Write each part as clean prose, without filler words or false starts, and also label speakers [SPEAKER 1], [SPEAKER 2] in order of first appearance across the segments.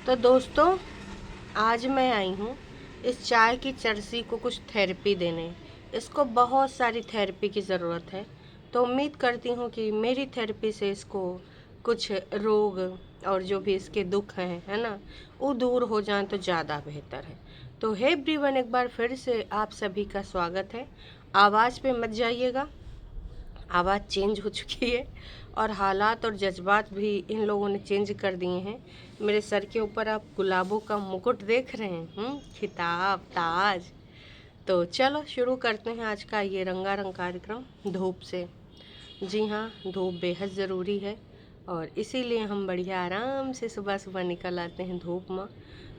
[SPEAKER 1] तो दोस्तों, आज मैं आई हूँ इस चाय की चरसी को कुछ थेरेपी देने। इसको बहुत सारी थेरेपी की ज़रूरत है। तो उम्मीद करती हूँ कि मेरी थेरेपी से इसको कुछ रोग और जो भी इसके दुख हैं, है ना, वो दूर हो जाएं तो ज़्यादा बेहतर है। तो हे एवरीवन, एक बार फिर से आप सभी का स्वागत है। आवाज़ पे मत जाइएगा, आवाज़ चेंज हो चुकी है और हालात और जज्बात भी इन लोगों ने चेंज कर दिए हैं। मेरे सर के ऊपर आप गुलाबों का मुकुट देख रहे हैं, खिताब, ताज। तो चलो शुरू करते हैं आज का ये रंगारंग कार्यक्रम धूप से। जी हाँ, धूप बेहद ज़रूरी है और इसीलिए हम बढ़िया आराम से सुबह सुबह निकल आते हैं धूप में।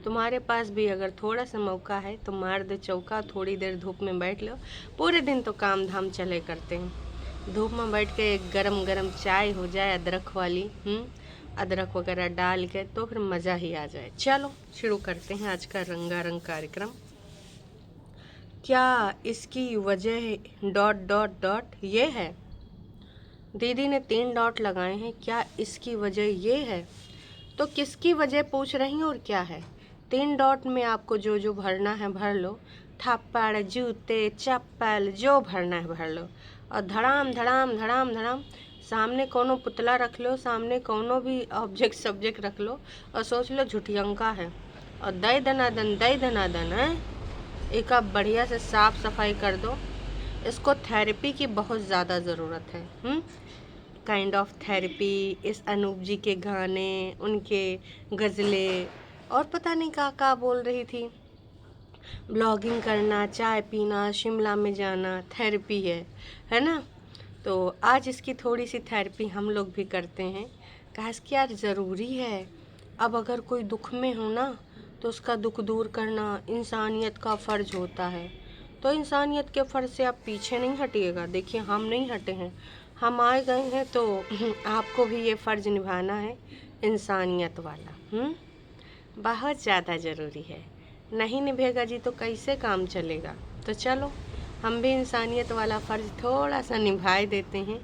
[SPEAKER 1] तुम्हारे पास भी अगर थोड़ा सा मौका है तो मार दे चौका, थोड़ी देर धूप में बैठ लो। पूरे दिन तो काम धाम चले करते हैं, धूप में बैठ के एक गरम गरम चाय हो जाए अदरक वाली, अदरक वगैरह डाल के, तो फिर मज़ा ही आ जाए। चलो शुरू करते हैं आज का रंगारंग कार्यक्रम। क्या इसकी वजह डॉट डॉट डॉट ये है? दीदी ने 3 डॉट लगाए हैं। क्या इसकी वजह ये है? तो किसकी वजह पूछ रही हैं और क्या है? 3 डॉट में आपको जो जो भरना है भर लो। थप्पड़, जूते, चप्पल, जो भरना है भर लो। और धड़ाम धड़ाम धड़ाम धड़ाम सामने कोनो पुतला रख लो, सामने कोनो भी ऑब्जेक्ट सब्जेक्ट रख लो और सोच लो झुटियंका है, और दई दनादन है। एक आप बढ़िया से साफ सफाई कर दो। इसको थेरेपी की बहुत ज़्यादा ज़रूरत है। Kind of therapy. इस अनूप जी के गाने, उनके गज़लें, और पता नहीं क्या बोल रही थी, ब्लॉगिंग करना, चाय पीना, शिमला में जाना थेरेपी है ना। तो आज इसकी थोड़ी सी थेरेपी हम लोग भी करते हैं। काश कि यार ज़रूरी है। अब अगर कोई दुख में हो ना, तो उसका दुख दूर करना इंसानियत का फ़र्ज होता है। तो इंसानियत के फ़र्ज से आप पीछे नहीं हटिएगा। देखिए, हम नहीं हटे हैं, हम आए गए हैं, तो आपको भी ये फ़र्ज निभाना है इंसानियत वाला। बहुत ज़्यादा ज़रूरी है। नहीं निभेगा जी तो कैसे काम चलेगा। तो चलो हम भी इंसानियत वाला फ़र्ज थोड़ा सा निभाए देते हैं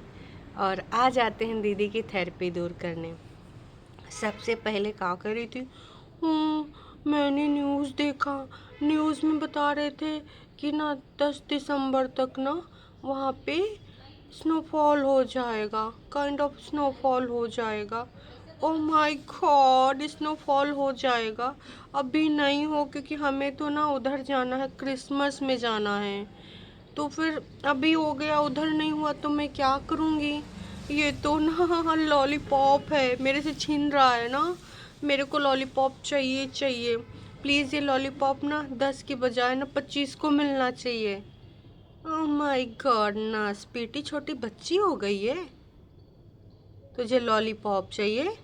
[SPEAKER 1] और आ जाते हैं दीदी की थेरेपी दूर करने। सबसे पहले क्या कर रही थी? मैंने न्यूज़ देखा, न्यूज़ में बता रहे थे कि ना 10 दिसंबर तक ना वहाँ पे स्नोफॉल हो जाएगा, काइंड ऑफ स्नोफॉल हो जाएगा। ओह माय गॉड, स्नोफॉल हो जाएगा। अभी नहीं हो, क्योंकि हमें तो ना उधर जाना है, क्रिसमस में जाना है। तो फिर अभी हो गया, उधर नहीं हुआ तो मैं क्या करूँगी? ये तो ना लॉलीपॉप है, मेरे से छीन रहा है ना। मेरे को लॉलीपॉप चाहिए चाहिए। प्लीज़ ये लॉलीपॉप ना 10 की बजाय ना 25 को मिलना चाहिए। ओह माय गॉड, ना स्पीटी छोटी बच्ची हो गई है, तुझे लॉलीपॉप चाहिए?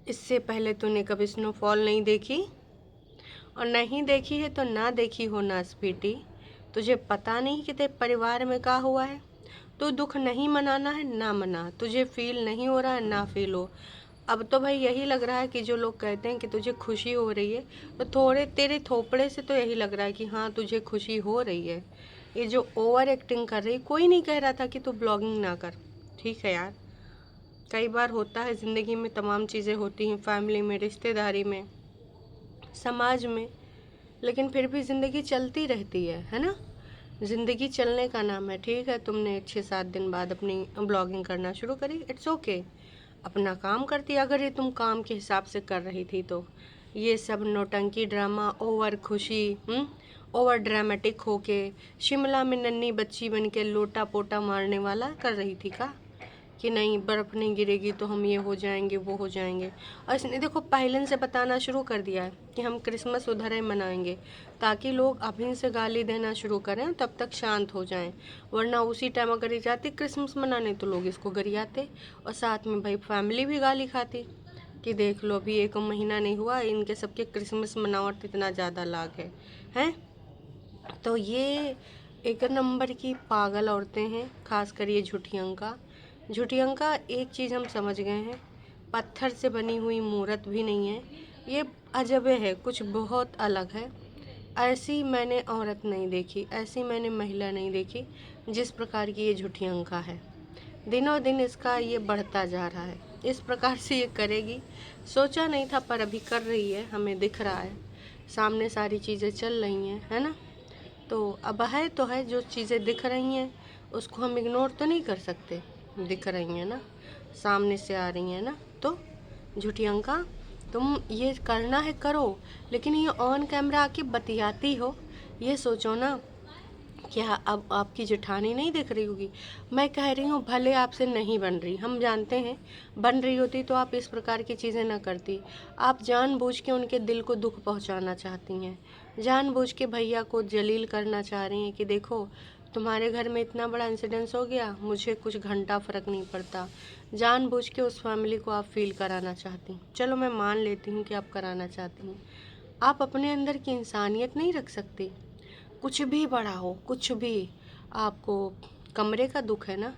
[SPEAKER 1] इससे पहले तूने कभी स्नोफॉल नहीं देखी, और नहीं देखी है तो ना देखी हो ना स्पीटी। तुझे पता नहीं कि तेरे परिवार में क्या हुआ है। तो दुख नहीं मनाना है ना मना, तुझे फील नहीं हो रहा है ना फील हो। अब तो भाई यही लग रहा है कि जो लोग कहते हैं कि तुझे खुशी हो रही है, तो थोड़े तेरे थोपड़े से तो यही लग रहा है कि हाँ तुझे खुशी हो रही है। ये जो ओवर एक्टिंग कर रही, कोई नहीं कह रहा था कि तू ब्लॉगिंग ना कर। ठीक है यार, कई बार होता है ज़िंदगी में, तमाम चीज़ें होती हैं, फैमिली में, रिश्तेदारी में, समाज में, लेकिन फिर भी ज़िंदगी चलती रहती है ना। ज़िंदगी चलने का नाम है। ठीक है, तुमने 6-7 दिन बाद अपनी ब्लॉगिंग करना शुरू करी, इट्स ओके। अपना काम करती, अगर ये तुम काम के हिसाब से कर रही थी तो ये सब नौटंकी ड्रामा, ओवर खुशी, ओवर ड्रामेटिक होके शिमला में नन्ही बच्ची बन के लोटा पोटा मारने वाला कर रही थी का, कि नहीं बर्फ़ नहीं गिरेगी तो हम ये हो जाएंगे वो हो जाएंगे। और इसने देखो पहले से बताना शुरू कर दिया है कि हम क्रिसमस उधर ही मनाएंगे, ताकि लोग अभी से गाली देना शुरू करें, तब तक शांत हो जाएं। वरना उसी टाइम अगर ये जाती क्रिसमस मनाने तो लोग इसको गरियाते, और साथ में भाई फैमिली भी गाली खाती कि देख लो अभी 1 महीना नहीं हुआ, इनके सबके क्रिसमस मनावट इतना ज़्यादा लाग है, हैं। तो ये एक नंबर की पागल औरतें हैं, खासकर ये झुठियंका। झुठियंका एक चीज़ हम समझ गए हैं, पत्थर से बनी हुई मूर्त भी नहीं है, ये अजबे है, कुछ बहुत अलग है। ऐसी मैंने औरत नहीं देखी, ऐसी मैंने महिला नहीं देखी जिस प्रकार की ये झुठियंका है। दिनों दिन इसका ये बढ़ता जा रहा है। इस प्रकार से ये करेगी, सोचा नहीं था पर अभी कर रही है, हमें दिख रहा है, सामने सारी चीज़ें चल रही हैं, है ना। तो अब है तो है, जो चीज़ें दिख रही हैं उसको हम इग्नोर तो नहीं कर सकते, दिख रही हैं ना, सामने से आ रही हैं ना। तो झूठी अंका, तुम ये करना है करो, लेकिन ये ऑन कैमरा आके बतियाती हो, ये सोचो ना। क्या अब आपकी जेठानी नहीं दिख रही होगी? मैं कह रही हूँ भले आपसे नहीं बन रही, हम जानते हैं, बन रही होती तो आप इस प्रकार की चीज़ें ना करती। आप जानबूझ के उनके दिल को दुख पहुँचाना चाहती हैं, जानबूझ के भैया को जलील करना चाह रही हैं कि देखो तुम्हारे घर में इतना बड़ा इंसिडेंस हो गया, मुझे कुछ घंटा फ़र्क नहीं पड़ता। जानबूझ के उस फैमिली को आप फील कराना चाहती। चलो मैं मान लेती हूँ कि आप कराना चाहती हैं, आप अपने अंदर की इंसानियत नहीं रख सकती? कुछ भी बड़ा हो, कुछ भी, आपको कमरे का दुख है ना,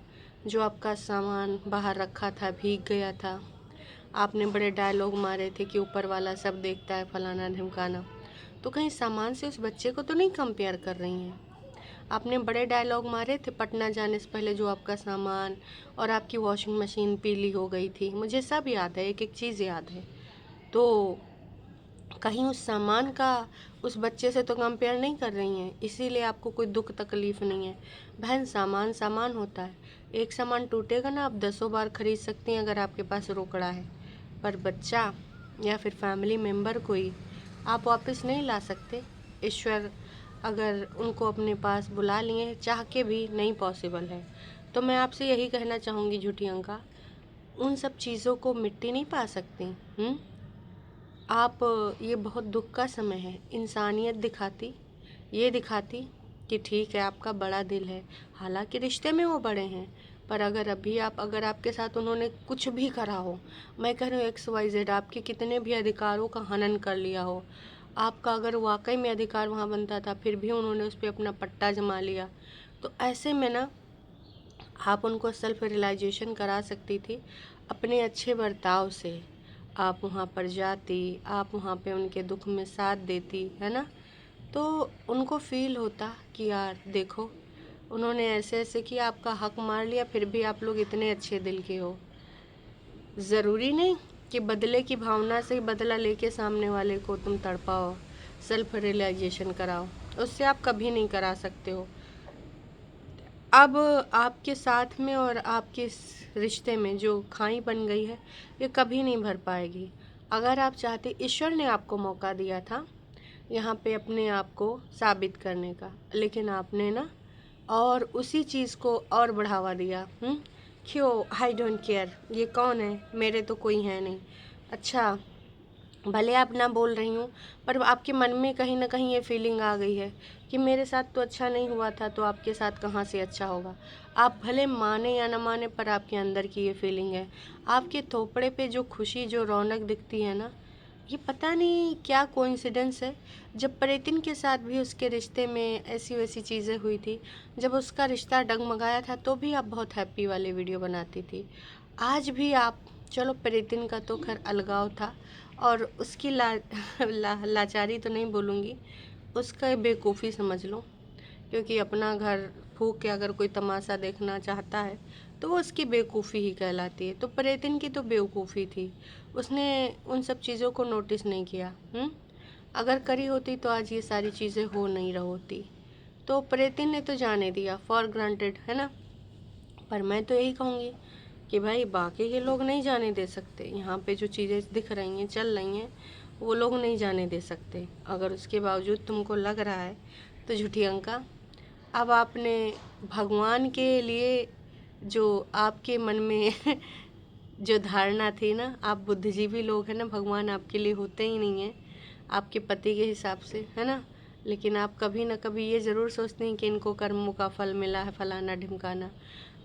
[SPEAKER 1] जो आपका सामान बाहर रखा था भीग गया था, आपने बड़े डायलॉग मारे थे कि ऊपर वाला सब देखता है, फलाना ढिमकाना। तो कहीं सामान से उस बच्चे को तो नहीं कंपेयर कर रही हैं? आपने बड़े डायलॉग मारे थे पटना जाने से पहले, जो आपका सामान और आपकी वॉशिंग मशीन पीली हो गई थी, मुझे सब याद है, एक एक चीज़ याद है। तो कहीं उस सामान का उस बच्चे से तो कंपेयर नहीं कर रही हैं, इसीलिए आपको कोई दुख तकलीफ नहीं है। बहन, सामान सामान होता है, एक सामान टूटेगा ना, आप 10 बार खरीद सकती हैं अगर आपके पास रोकड़ा है, पर बच्चा या फिर फैमिली मेम्बर कोई आप वापस नहीं ला सकते। ईश्वर अगर उनको अपने पास बुला लिए, चाह के भी नहीं पॉसिबल है। तो मैं आपसे यही कहना चाहूँगी झूठी अंका, उन सब चीज़ों को मिट्टी नहीं पा सकती। आप, ये बहुत दुख का समय है, इंसानियत दिखाती, ये दिखाती कि ठीक है आपका बड़ा दिल है, हालांकि रिश्ते में वो बड़े हैं, पर अगर आपके साथ उन्होंने कुछ भी करा हो, मैं कह रही हूँ XYZ, आपके कितने भी अधिकारों का हनन कर लिया हो, आपका अगर वाकई में अधिकार वहाँ बनता था, फिर भी उन्होंने उस पर अपना पट्टा जमा लिया, तो ऐसे में ना आप उनको सेल्फ रियलाइजेशन करा सकती थी अपने अच्छे बर्ताव से। आप वहाँ पर जाती, आप वहाँ पे उनके दुख में साथ देती, है ना, तो उनको फील होता कि यार देखो, उन्होंने ऐसे ऐसे किया, आपका हक मार लिया, फिर भी आप लोग इतने अच्छे दिल के हो। ज़रूरी नहीं कि बदले की भावना से ही बदला लेके सामने वाले को तुम तड़पाओ, सेल्फ रियलाइजेशन कराओ, उससे आप कभी नहीं करा सकते हो। अब आपके साथ में और आपके इस रिश्ते में जो खाई बन गई है, ये कभी नहीं भर पाएगी। अगर आप चाहते, ईश्वर ने आपको मौका दिया था यहाँ पे अपने आप को साबित करने का, लेकिन आपने ना और उसी चीज़ को और बढ़ावा दिया। क्यों? आई डोंट केयर, ये कौन है, मेरे तो कोई है नहीं। अच्छा, भले आप ना बोल रही हूँ, पर आपके मन में कहीं ना कहीं ये फीलिंग आ गई है कि मेरे साथ तो अच्छा नहीं हुआ था, तो आपके साथ कहाँ से अच्छा होगा। आप भले माने या ना माने, पर आपके अंदर की ये फीलिंग है। आपके थोपड़े पे जो खुशी, जो रौनक दिखती है ना, ये पता नहीं क्या कोइंसिडेंस है। जब प्रेतिन के साथ भी उसके रिश्ते में ऐसी वैसी चीज़ें हुई थी, जब उसका रिश्ता डगमगाया था, तो भी आप बहुत हैप्पी वाले वीडियो बनाती थी। आज भी आप, चलो प्रेतिन का तो खैर अलगाव था, और उसकी लाचारी तो नहीं बोलूँगी, उसका बेवकूफ़ी समझ लो, क्योंकि अपना घर फूंक के अगर कोई तमाशा देखना चाहता है तो वो उसकी बेवकूफ़ी ही कहलाती है। तो प्रेतिन की तो बेवकूफ़ी थी, उसने उन सब चीज़ों को नोटिस नहीं किया। अगर करी होती तो आज ये सारी चीज़ें हो नहीं रही होती। तो प्रेतिन ने तो जाने दिया, फॉर ग्रांटेड, है ना। पर मैं तो यही कहूँगी कि भाई बाकी के लोग नहीं जाने दे सकते, यहाँ पे जो चीज़ें दिख रही हैं, चल रही हैं, वो लोग नहीं जाने दे सकते। अगर उसके बावजूद तुमको लग रहा है तो झूठी अंका, अब आपने भगवान के लिए जो आपके मन में जो धारणा थी ना, आप बुद्धिजीवी लोग हैं ना, भगवान आपके लिए होते ही नहीं हैं, आपके पति के हिसाब से, है ना। लेकिन आप कभी ना कभी ये ज़रूर सोचते हैं कि इनको कर्मों का फल मिला है, फलाना ढिमकाना।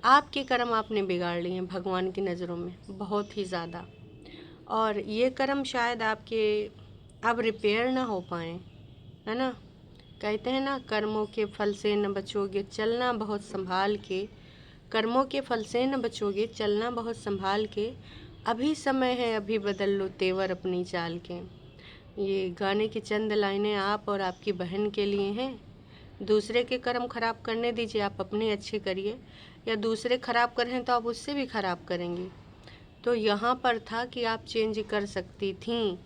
[SPEAKER 1] आपके कर्म आपने बिगाड़ लिए हैं भगवान की नज़रों में बहुत ही ज़्यादा, और ये कर्म शायद आपके अब रिपेयर ना हो पाए, है ना। कहते हैं ना, कर्मों के फल से न बचोगे, चलना बहुत संभाल के, कर्मों के फल से न बचोगे, चलना बहुत संभाल के, अभी समय है, अभी बदल लो तेवर अपनी चाल के। ये गाने की चंद लाइनें आप और आपकी बहन के लिए हैं। दूसरे के कर्म खराब करने दीजिए, आप अपने अच्छे करिए, या दूसरे खराब कर रहे हैं तो आप उससे भी खराब करेंगी। तो यहाँ पर था कि आप चेंज कर सकती थीं,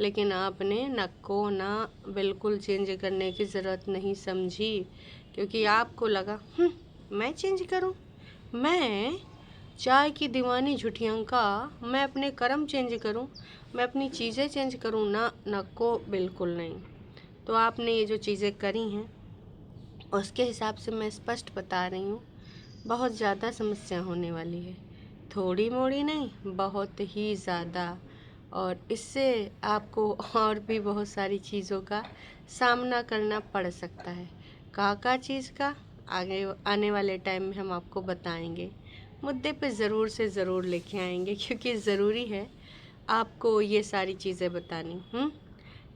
[SPEAKER 1] लेकिन आपने नको ना बिल्कुल चेंज करने की ज़रूरत नहीं समझी, क्योंकि आपको लगा मैं चेंज करूं, मैं चाय की दीवानी झुठियंका, मैं अपने कर्म चेंज करूं, मैं अपनी चीज़ें चेंज करूं ना, नको बिल्कुल नहीं। तो आपने ये जो चीज़ें करी हैं उसके हिसाब से मैं स्पष्ट बता रही हूँ, बहुत ज़्यादा समस्या होने वाली है, थोड़ी मोड़ी नहीं, बहुत ही ज़्यादा। और इससे आपको और भी बहुत सारी चीज़ों का सामना करना पड़ सकता है। का चीज़ का आगे आने वाले टाइम में हम आपको बताएंगे, मुद्दे पे ज़रूर से ज़रूर लेके आएंगे, क्योंकि ज़रूरी है आपको ये सारी चीज़ें बतानी।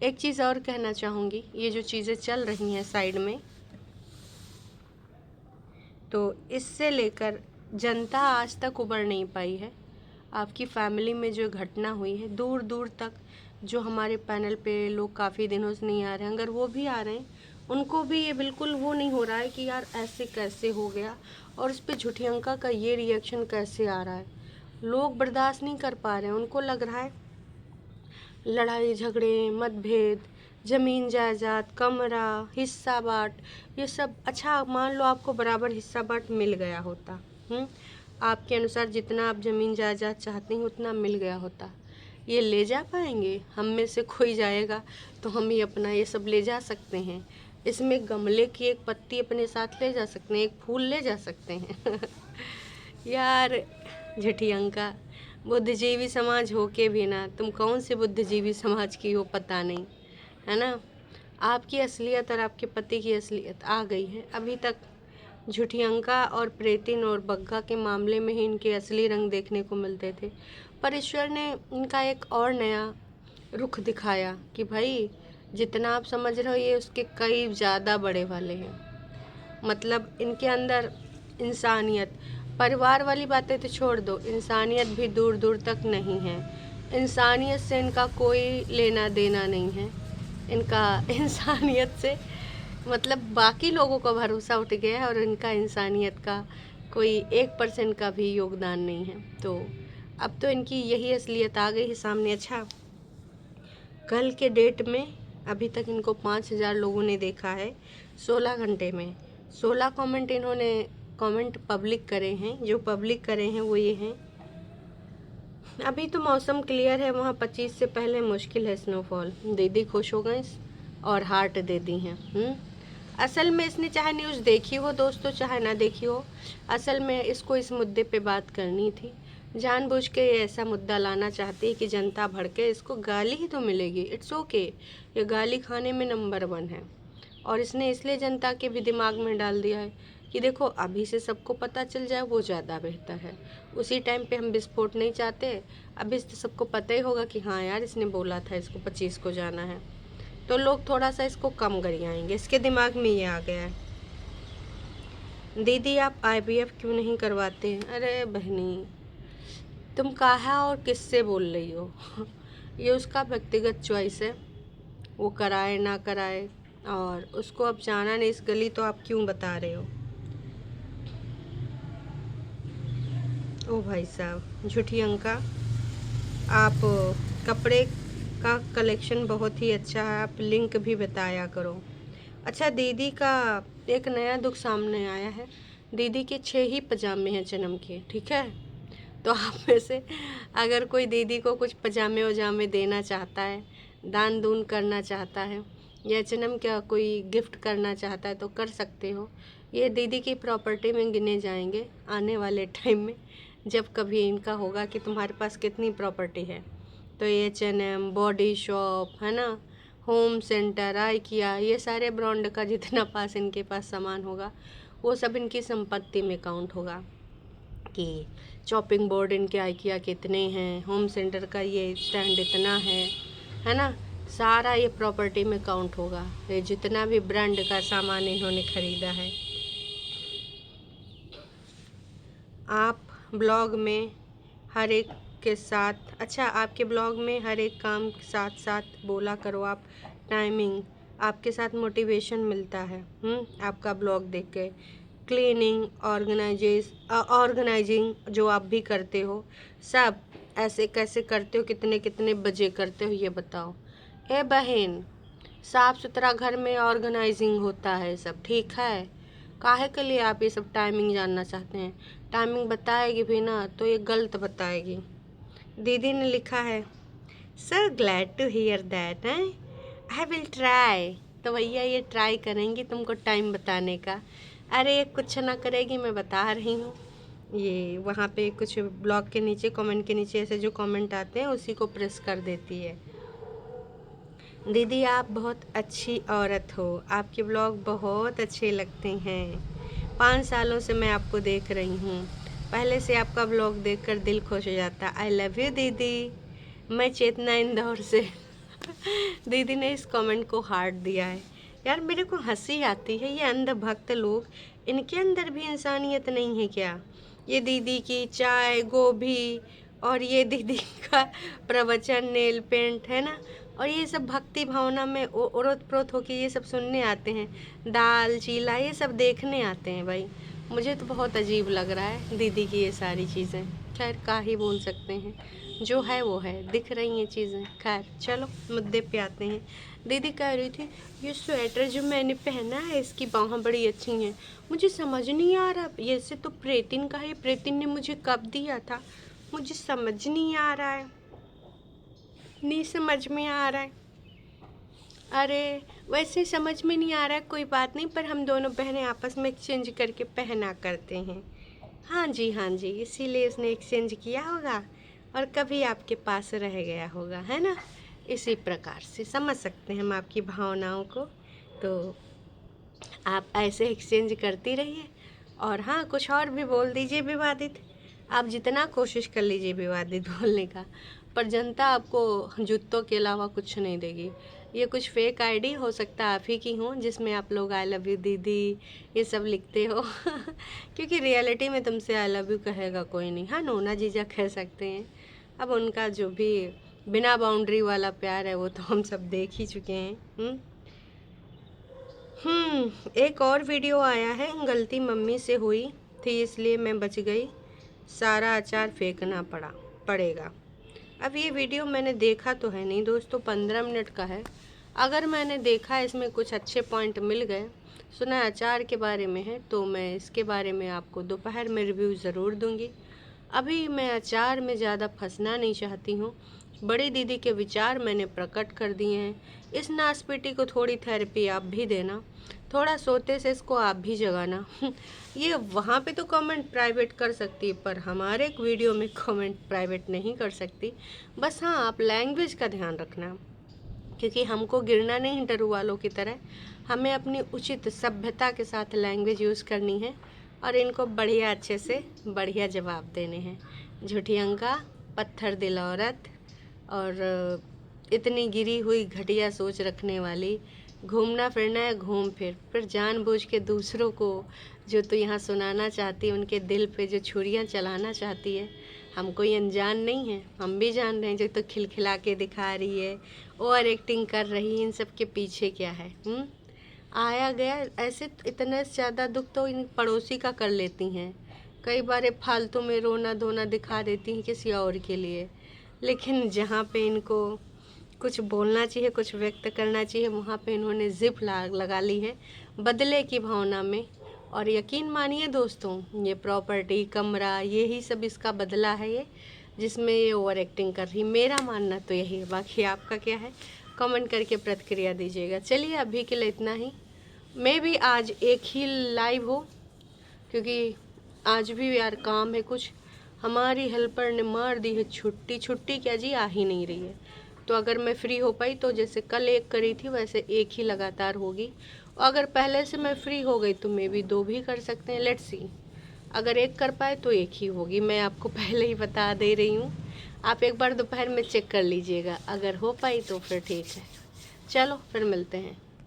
[SPEAKER 1] एक चीज़ और कहना चाहूँगी, ये जो चीज़ें चल रही हैं साइड में, तो इससे लेकर जनता आज तक उबर नहीं पाई है। आपकी फैमिली में जो घटना हुई है, दूर दूर तक जो हमारे पैनल पे लोग काफ़ी दिनों से नहीं आ रहे हैं, अगर वो भी आ रहे हैं, उनको भी ये बिल्कुल वो नहीं हो रहा है कि यार ऐसे कैसे हो गया, और इस पे झुठियंका का ये रिएक्शन कैसे आ रहा है। लोग बर्दाश्त नहीं कर पा रहे हैं, उनको लग रहा है लड़ाई झगड़े, मतभेद, ज़मीन जायदाद, कमरा, हिस्सा बाँट, ये सब। अच्छा मान लो आपको बराबर हिस्सा बाँट मिल गया होता, आपके अनुसार जितना आप ज़मीन जायदाद चाहते हैं उतना मिल गया होता, ये ले जा पाएंगे? हम में से कोई जाएगा तो हम ही अपना ये सब ले जा सकते हैं। इसमें गमले की एक पत्ती अपने साथ ले जा सकते हैं, एक फूल ले जा सकते हैं। यार झुठियंका, बुद्धिजीवी समाज हो के भी ना तुम कौन से बुद्धिजीवी समाज की हो पता नहीं, है ना। आपकी असलियत और आपके पति की असलियत आ गई है। अभी तक झुठियंका और प्रेतिन और बग्गा के मामले में ही इनके असली रंग देखने को मिलते थे, पर ईश्वर ने इनका एक और नया रुख दिखाया कि भाई जितना आप समझ रहे हो ये उसके कई ज़्यादा बड़े वाले हैं। मतलब इनके अंदर इंसानियत, परिवार वाली बातें तो छोड़ दो, इंसानियत भी दूर दूर तक नहीं है। इंसानियत से इनका कोई लेना देना नहीं है, इनका इंसानियत से मतलब बाकी लोगों का भरोसा उठ गया है, और इनका इंसानियत का कोई 1% का भी योगदान नहीं है। तो अब तो इनकी यही असलियत आ गई है सामने। अच्छा, कल के डेट में अभी तक इनको 5000 लोगों ने देखा है 16 घंटे में। 16 कमेंट इन्होंने कमेंट पब्लिक करे हैं। जो पब्लिक करे हैं वो ये हैं, अभी तो मौसम क्लियर है, वहाँ 25 से पहले मुश्किल है स्नोफॉल। दीदी खुश हो गई और हार्ट दे दी हैं। असल में इसने चाहे न्यूज़ देखी हो दोस्तों, चाहे ना देखी हो, असल में इसको इस मुद्दे पे बात करनी थी। जानबूझ के ये ऐसा मुद्दा लाना चाहती है कि जनता भड़के, इसको गाली ही तो मिलेगी, इट्स ओके, ये गाली खाने में नंबर 1 है। और इसने इसलिए जनता के भी दिमाग में डाल दिया है कि देखो अभी से सबको पता चल जाए वो ज़्यादा बेहतर है। उसी टाइम पे हम विस्फोट नहीं चाहते, अभी से सबको पता ही होगा कि हाँ यार इसने बोला था इसको 25 को जाना है, तो लोग थोड़ा सा इसको कम गरियाएंगे। इसके दिमाग में ये आ गया है। दीदी आप IVF क्यों नहीं करवाते हैं? अरे बहनी तुम कहा और किससे बोल रही हो? ये उसका व्यक्तिगत चॉइस है, वो कराए ना कराए, और उसको अब जाना नहीं इस गली, तो आप क्यों बता रहे हो? ओ भाई साहब झुठियंका, आप कपड़े का कलेक्शन बहुत ही अच्छा है, आप लिंक भी बताया करो। अच्छा, दीदी का एक नया दुख सामने आया है। दीदी के 6 ही पजामे हैं जन्म के, ठीक है। तो आप में से अगर कोई दीदी को कुछ पजामे वजामे देना चाहता है, दान दून करना चाहता है, या जन्म का कोई गिफ्ट करना चाहता है तो कर सकते हो। ये दीदी की प्रॉपर्टी में गिने जाएंगे आने वाले टाइम में, जब कभी इनका होगा कि तुम्हारे पास कितनी प्रॉपर्टी है। तो ये H&M, बॉडी शॉप, है ना, होम सेंटर, IKEA, ये सारे ब्रांड का जितना पास इनके पास सामान होगा वो सब इनकी संपत्ति में काउंट होगा कि चॉपिंग बोर्ड इनके IKEA के इतने हैं, होम सेंटर का ये स्टैंड इतना है ना, सारा ये प्रॉपर्टी में काउंट होगा, ये जितना भी ब्रांड का सामान इन्होंने खरीदा है। आप ब्लॉग में हर एक के साथ, अच्छा आपके ब्लॉग में हर एक काम साथ साथ बोला करो आप, टाइमिंग, आपके साथ मोटिवेशन मिलता है आपका ब्लॉग देख के। क्लीनिंग, ऑर्गेनाइजिंग जो आप भी करते हो, सब ऐसे कैसे करते हो, कितने कितने बजे करते हो ये बताओ। ए बहन, साफ़ सुथरा घर में ऑर्गेनाइजिंग होता है सब, ठीक है। काहे के लिए आप ये सब टाइमिंग जानना चाहते हैं? टाइमिंग बताएगी भी ना तो ये गलत बताएगी। दीदी ने लिखा है, sir glad to hear that, हैं, आई विल ट्राई। तो भैया ये ट्राई करेंगी तुमको टाइम बताने का? अरे ये कुछ ना करेगी, मैं बता रही हूँ। ये वहाँ पे कुछ ब्लॉग के नीचे, कमेंट के नीचे ऐसे जो कमेंट आते हैं उसी को प्रेस कर देती है। दीदी आप बहुत अच्छी औरत हो, आपके ब्लॉग बहुत अच्छे लगते हैं। 5 सालों से मैं आपको देख रही हूँ, पहले से आपका ब्लॉग देखकर दिल खुश हो जाता। आई लव यू दीदी। मैं चेतना इंदौर से। दीदी ने इस कमेंट को हार्ट दिया है। यार मेरे को हंसी आती है, ये अंधभक्त लोग, इनके अंदर भी इंसानियत नहीं है क्या? ये दीदी की चाय, गोभी, और ये दीदी का प्रवचन, नेल पेंट, है ना, और ये सब भक्ति भावना में ओरोत प्रोत होके ये सब सुनने आते हैं, दाल चीला ये सब देखने आते हैं। भाई मुझे तो बहुत अजीब लग रहा है दीदी की ये सारी चीज़ें। खैर का ही बोल सकते हैं, जो है वो है, दिख रही हैं चीज़ें। खैर चलो मुद्दे पे आते हैं। दीदी कह रही थी ये स्वेटर जो मैंने पहना है इसकी बाहें बड़ी अच्छी हैं। मुझे समझ नहीं आ रहा, ये से तो प्रेतिन का है, प्रेतिन ने मुझे कब दिया था, मुझे समझ नहीं आ रहा है, नहीं समझ में आ रहा है। अरे वैसे समझ में नहीं आ रहा है, कोई बात नहीं, पर हम दोनों बहनें आपस में एक्सचेंज करके पहना करते हैं। हाँ जी हाँ जी, इसीलिए उसने एक्सचेंज किया होगा और कभी आपके पास रह गया होगा, है ना। इसी प्रकार से समझ सकते हैं हम आपकी भावनाओं को। तो आप ऐसे एक्सचेंज करती रहिए। और हाँ, कुछ और भी बोल दीजिए विवादित, आप जितना कोशिश कर लीजिए विवादित बोलने का, पर जनता आपको जूतों के अलावा कुछ नहीं देगी। ये कुछ फेक आईडी हो सकता है आप ही की हो, जिसमें आप लोग आई लव यू दीदी ये सब लिखते हो क्योंकि रियलिटी में तुमसे आई लव यू कहेगा कोई नहीं। हाँ, नोना जीजा कह सकते हैं, अब उनका जो भी बिना बाउंड्री वाला प्यार है वो तो हम सब देख ही चुके हैं। एक और वीडियो आया है, गलती मम्मी से हुई थी इसलिए मैं बच गई, सारा अचार फेंकना पड़ेगा। अब ये वीडियो मैंने देखा तो है नहीं दोस्तों, 15 मिनट का है। अगर मैंने देखा इसमें कुछ अच्छे पॉइंट मिल गए, सुना अचार के बारे में है, तो मैं इसके बारे में आपको दोपहर में रिव्यू ज़रूर दूंगी। अभी मैं अचार में ज़्यादा फंसना नहीं चाहती हूँ। बड़ी दीदी के विचार मैंने प्रकट कर दिए हैं। इस नासपेटी को थोड़ी थेरेपी आप भी देना, थोड़ा सोते से इसको आप भी जगाना। ये वहाँ पे तो कमेंट प्राइवेट कर सकती है, पर हमारे एक वीडियो में कमेंट प्राइवेट नहीं कर सकती। बस हाँ, आप लैंग्वेज का ध्यान रखना, क्योंकि हमको गिरना नहीं डरू वालों की तरह, हमें अपनी उचित सभ्यता के साथ लैंग्वेज यूज़ करनी है और इनको बढ़िया अच्छे से बढ़िया जवाब देने हैं। झूठी अंका, पत्थर दिल औरत, और इतनी गिरी हुई घटिया सोच रखने वाली, घूमना फिरना है घूम फिर जानबूझ के दूसरों को जो तो यहाँ सुनाना चाहती है, उनके दिल पे जो छुरियाँ चलाना चाहती है। हम कोई अनजान नहीं है, हम भी जान रहे हैं, जो तो खिलखिला के दिखा रही है, ओवर एक्टिंग कर रही है, इन सब के पीछे क्या है। आया गया ऐसे इतना ज़्यादा दुख तो इन पड़ोसी का कर लेती हैं, कई बार फालतू में रोना धोना दिखा देती हैं किसी और के लिए। लेकिन जहाँ पे इनको कुछ बोलना चाहिए, कुछ व्यक्त करना चाहिए, वहाँ पे इन्होंने जिप लगा ली है बदले की भावना में। और यकीन मानिए दोस्तों, ये प्रॉपर्टी, कमरा, यही सब इसका बदला है ये, जिसमें ये ओवर एक्टिंग कर रही। मेरा मानना तो यही है, बाकी आपका क्या है कमेंट करके प्रतिक्रिया दीजिएगा। चलिए अभी के लिए इतना ही। मैं भी आज एक ही लाइव हो, क्योंकि आज भी यार काम है कुछ। हमारी हेल्पर ने मार दी है छुट्टी, छुट्टी क्या जी, आ ही नहीं रही है। तो अगर मैं फ्री हो पाई तो जैसे कल एक करी थी वैसे एक ही लगातार होगी, और अगर पहले से मैं फ्री हो गई तो मे भी 2 भी कर सकते हैं। लेट्स सी, अगर एक कर पाए तो एक ही होगी, मैं आपको पहले ही बता दे रही हूँ। आप एक बार दोपहर में चेक कर लीजिएगा, अगर हो पाई तो फिर ठीक है। चलो फिर मिलते हैं।